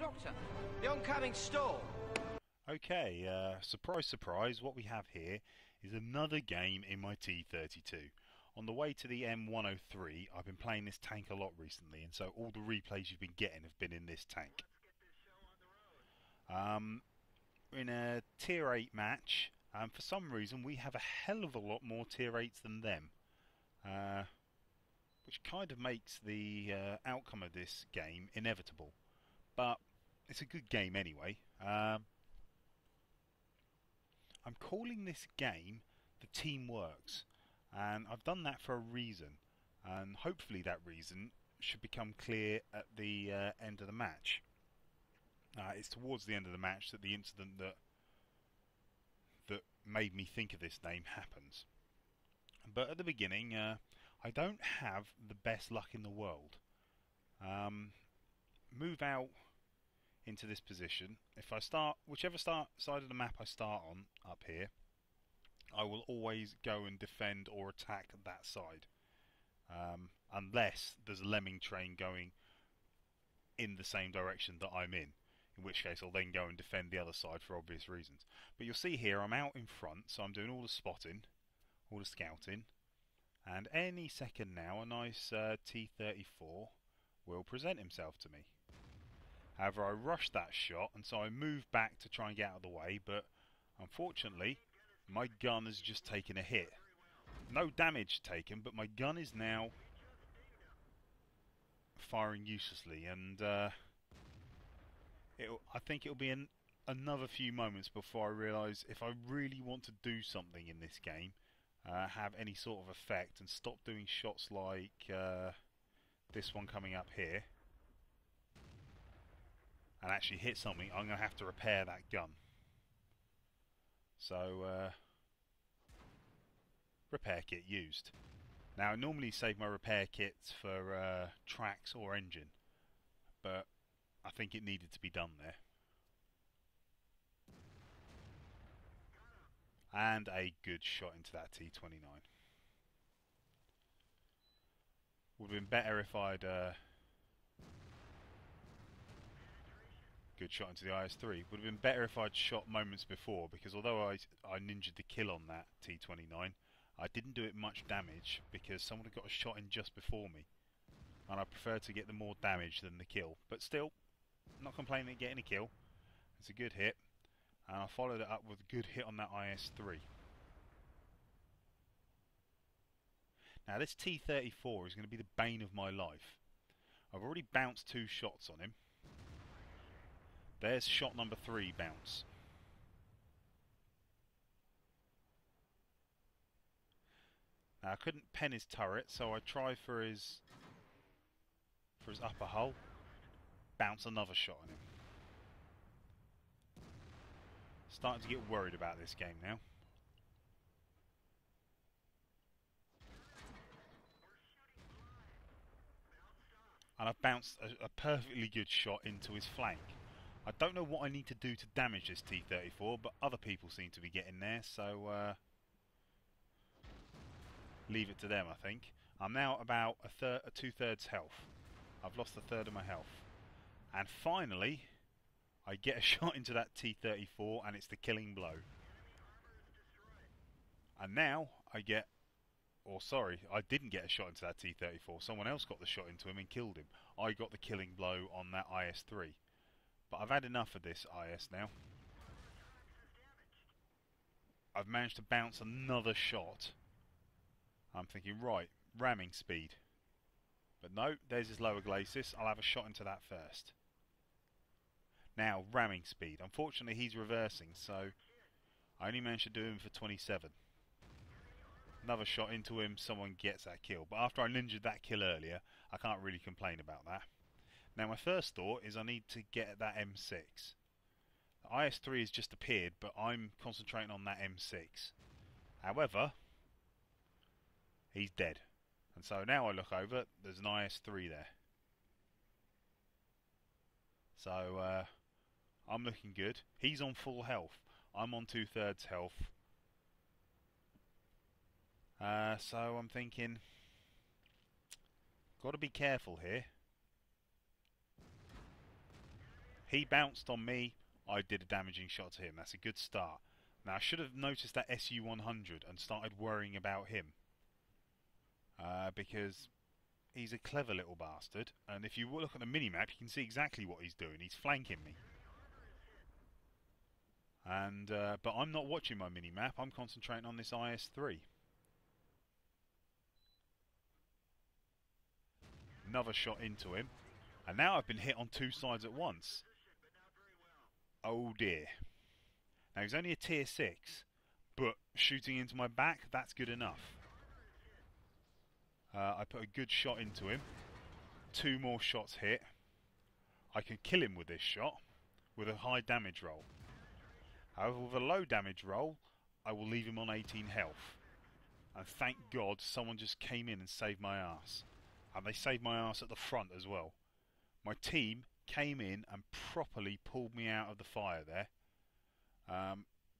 Doctor, the oncoming storm. Okay, surprise, surprise, what we have here is another game in my T32. On the way to the M103, I've been playing this tank a lot recently, and so all the replays you've been getting have been in this tank. We're in a Tier 8 match, and for some reason we have a hell of a lot more Tier 8s than them. Which kind of makes the outcome of this game inevitable. But it's a good game anyway. I'm calling this game the Team Works, and I've done that for a reason, and hopefully that reason should become clear at the end of the match. It's towards the end of the match that the incident that made me think of this name happens. But at the beginning, I don't have the best luck in the world. Move out into this position. If I start, whichever side of the map I start on up here, I will always go and defend or attack that side. Unless there's a lemming train going in the same direction that I'm in which case I'll then go and defend the other side for obvious reasons. But you'll see here I'm out in front, so I'm doing all the spotting, all the scouting, and any second now a nice T-34 will present himself to me. However, I rushed that shot, and so I moved back to try and get out of the way, but unfortunately my gun has just taken a hit. No damage taken, but my gun is now firing uselessly, and I think it'll be another few moments before I realise if I really want to do something in this game, have any sort of effect, and stop doing shots like this one coming up here, and actually hit something, I'm going to have to repair that gun. So, repair kit used. Now, I normally save my repair kits for tracks or engine, but I think it needed to be done there. And a good shot into that T-29. Would have been better if I'd good shot into the IS-3. Would have been better if I'd shot moments before, because although I ninja'd the kill on that T-29, I didn't do it much damage because someone had got a shot in just before me, and I prefer to get the more damage than the kill. But still, not complaining at getting a kill. It's a good hit, and I followed it up with a good hit on that IS-3. Now this T-34 is going to be the bane of my life. I've already bounced 2 shots on him. There's shot number 3 bounce. Now I couldn't pen his turret, so I tried for his upper hull. Bounce another shot on him. Starting to get worried about this game now. And I've bounced a perfectly good shot into his flank. I don't know what I need to do to damage this T-34, but other people seem to be getting there, so leave it to them, I think. I'm now about a 2/3 health. I've lost a third of my health. And finally, I get a shot into that T-34, and it's the killing blow. And now I get... Or sorry, I didn't get a shot into that T-34. Someone else got the shot into him and killed him. I got the killing blow on that IS-3. But I've had enough of this IS now. I've managed to bounce another shot. I'm thinking, right, ramming speed. But no, there's his lower glacis. I'll have a shot into that first. Now, ramming speed. Unfortunately, he's reversing, so I only managed to do him for 27. Another shot into him, someone gets that kill. But after I ninja'd that kill earlier, I can't really complain about that. Now, my first thought is I need to get that M6. The IS-3 has just appeared, but I'm concentrating on that M6. However, he's dead. And so now I look over, there's an IS-3 there. So, I'm looking good. He's on full health. I'm on 2/3 health. So I'm thinking, got to be careful here. He bounced on me, I did a damaging shot to him. That's a good start. Now I should have noticed that SU-100 and started worrying about him. Because he's a clever little bastard, and if you look at the minimap you can see exactly what he's doing. He's flanking me. And but I'm not watching my minimap, I'm concentrating on this IS-3. Another shot into him, and now I've been hit on two sides at once. Oh dear. Now he's only a tier 6, but shooting into my back, that's good enough. I put a good shot into him. 2 more shots hit. I can kill him with this shot, with a high damage roll. However, with a low damage roll, I will leave him on 18 health. And thank God someone just came in and saved my ass. And they saved my ass at the front as well. My team came in and properly pulled me out of the fire there.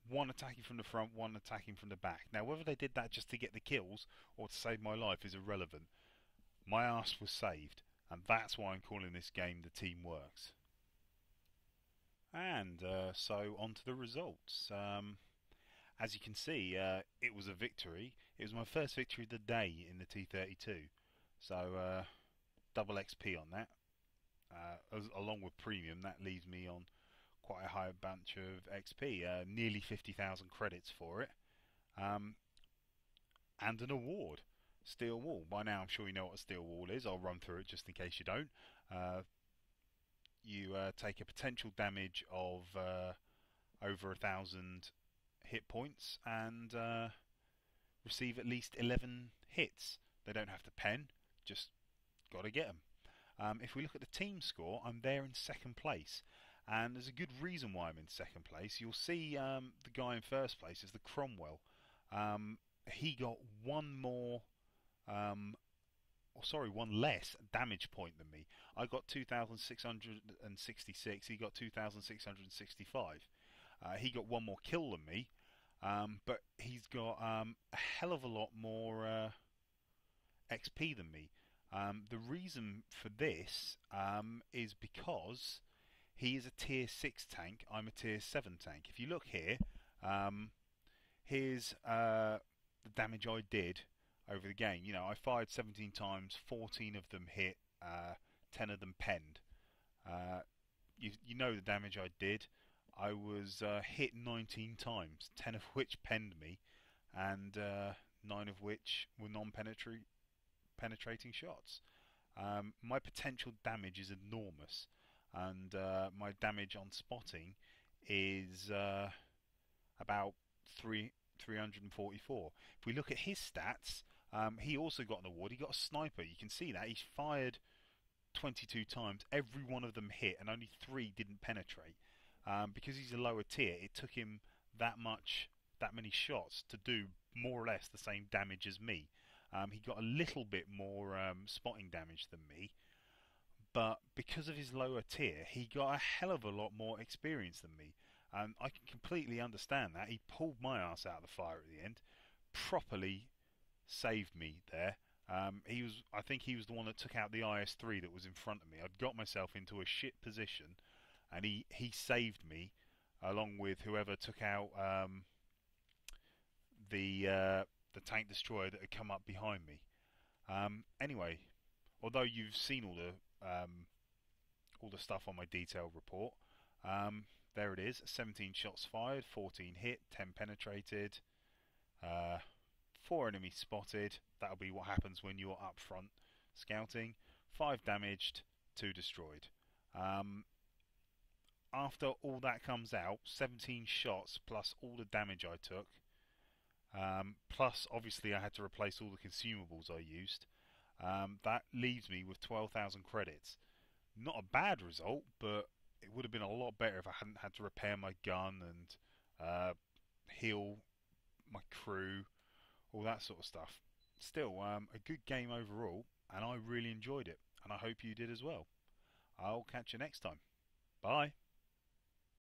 One attacking from the front, one attacking from the back. Now whether they did that just to get the kills or to save my life is irrelevant. My ass was saved, and that's why I'm calling this game The Team Works. And so on to the results. As you can see, it was a victory. It was my first victory of the day in the T32. So double XP on that. Along with premium, that leaves me on quite a high bunch of XP, nearly 50,000 credits for it, and an award, Steel Wall. By now I'm sure you know what a Steel Wall is. I'll run through it just in case you don't. You take a potential damage of over 1,000 hit points and receive at least 11 hits. They don't have to pen, just got to get them. If we look at the team score, I'm there in 2nd place. And there's a good reason why I'm in 2nd place. You'll see the guy in 1st place is the Cromwell. He got one less damage point than me. I got 2,666. He got 2,665. He got one more kill than me, but he's got a hell of a lot more XP than me. The reason for this is because he is a tier 6 tank, I'm a tier 7 tank. If you look here, here's the damage I did over the game. You know, I fired 17 times, 14 of them hit, 10 of them penned. You know the damage I did. I was hit 19 times, 10 of which penned me, and 9 of which were non-penetrating shots. My potential damage is enormous. And my damage on spotting is about 344. If we look at his stats, he also got an award. He got a sniper. You can see that. He's fired 22 times. Every one of them hit, and only 3 didn't penetrate. Because he's a lower tier, it took him that many shots to do more or less the same damage as me. He got a little bit more spotting damage than me. But because of his lower tier, he got a hell of a lot more experience than me. And I can completely understand that. He pulled my ass out of the fire at the end. Properly saved me there. I think he was the one that took out the IS-3 that was in front of me. I'd got myself into a shit position, and he saved me, along with whoever took out the tank destroyer that had come up behind me. Anyway, although you've seen all the stuff on my detailed report, there it is. 17 shots fired, 14 hit, 10 penetrated, 4 enemies spotted. That'll be what happens when you're up front scouting. 5 damaged, 2 destroyed. After all that comes out, 17 shots plus all the damage I took, plus obviously I had to replace all the consumables I used, that leaves me with 12,000 credits. Not a bad result, but it would have been a lot better if I hadn't had to repair my gun and heal my crew, all that sort of stuff. Still, a good game overall, and I really enjoyed it, and I hope you did as well. I'll catch you next time. Bye.